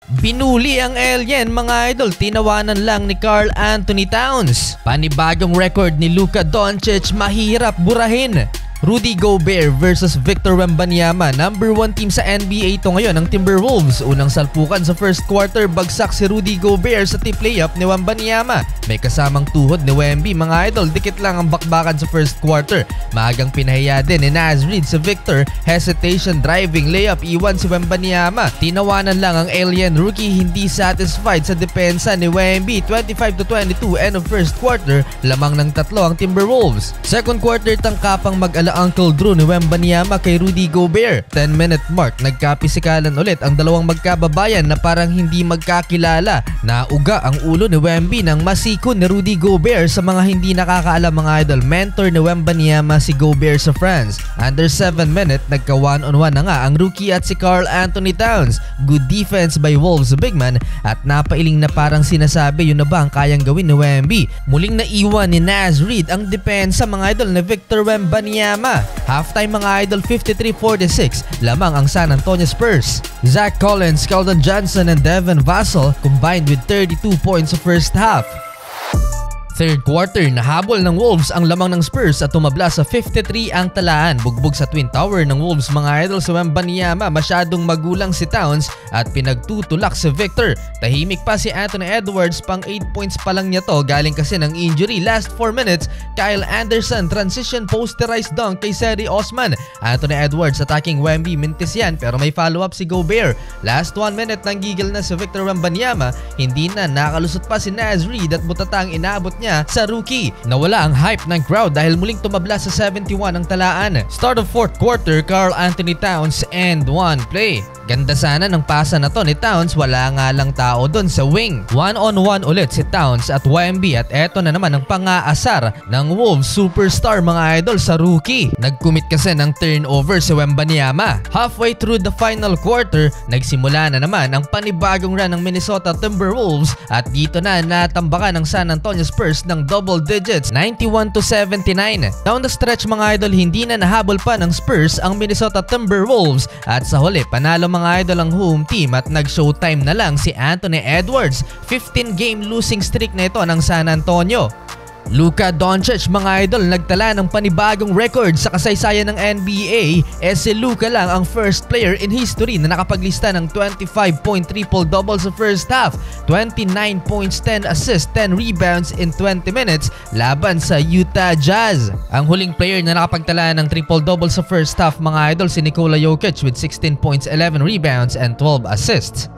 Binuli ang alien mga idol, tinawanan lang ni Karl Anthony Towns. Panibagong record ni Luka Doncic, mahirap burahin. Rudy Gobert versus Victor Wembanyama. Number 1 team sa NBA ito ngayon, ang Timberwolves. Unang salpukan sa first quarter, bagsak si Rudy Gobert sa tip layup ni Wembanyama. May kasamang tuhod ni Wemby mga idol, dikit lang ang bakbakan sa first quarter. Maagang pinahiya din ni Naz Reid sa Victor, hesitation driving layup, iwan si Wembanyama. Tinawanan lang ang alien rookie, hindi satisfied sa depensa ni Wemby. 25-22 end of first quarter, lamang ng tatlo ang Timberwolves. Second quarter, tangkapang mag-ala Uncle Drew ni Wembanyama kay Rudy Gobert. 10-minute mark, nagkapisikalan ulit ang dalawang magkababayan na parang hindi magkakilala. Nauga ang ulo ni Wemby nang masikon ni Rudy Gobert. Sa mga hindi nakakaalam mga idol, mentor ni Wembanyama si Gobert sa France. Under 7 minute, nagka 1-on-1 na nga ang rookie at si Karl Anthony Towns. Good defense by Wolves big man at napailing na parang sinasabi yun na ba ang kayang gawin ni Wemby. Muling naiwan ni Naz Reid ang depensa mga idol ni Victor Wembanyama. Halftime mga idol, 53-46 lamang ang San Antonio Spurs. Zach Collins, Keldon Johnson and Devin Vassell combined with 32 points sa first half. Third quarter, nahabol ng Wolves ang lamang ng Spurs at tumabla sa 53 ang talaan. Bugbog sa Twin Tower ng Wolves mga idol sa Wembanyama, masyadong magulang si Towns at pinagtutulak si Victor. Tahimik pa si Anthony Edwards, pang 8 points pa lang niya to, galing kasi ng injury. Last 4 minutes, Kyle Anderson transition posterized dunk kay Cedi Osman. Anthony Edwards attacking Wemby, mintis yan pero may follow-up si Gobert. Last 1 minute, nanggigil na si Victor Wembanyama, hindi na nakalusot pa si Naz Reid at butatang inabot niya sa rookie. Nawala ang hype ng crowd dahil muling tumabla sa 71 ang talaan. Start of fourth quarter, Karl Anthony Towns and 1 play. Ganda sana ng pasa na to ni Towns, wala nga lang tao doon sa wing. 1-on-1 ulit si Towns at Wemby at eto na naman ang pang-aasar ng Wolves superstar mga idol sa rookie. Nag-commit kasi ng turnover si Wembanyama. Halfway through the final quarter, nagsimula na naman ang panibagong run ng Minnesota Timberwolves at dito na natambakan ng San Antonio Spurs ng double digits, 91-79. Down the stretch mga idol, hindi na nahabol pa ng Spurs ang Minnesota Timberwolves at sa huli panalo mga idol ang home team at nag-showtime na lang si Anthony Edwards. 15-game losing streak na ito ng San Antonio. Luka Doncic mga idol, nagtala ng panibagong record sa kasaysayan ng NBA. Si Luka lang ang first player in history na nakapaglista ng 25-point triple-double sa first half, 29 points, 10 assists, 10 rebounds in 20 minutes laban sa Utah Jazz. Ang huling player na nakapagtala ng triple-double sa first half mga idol si Nikola Jokic with 16 points, 11 rebounds and 12 assists.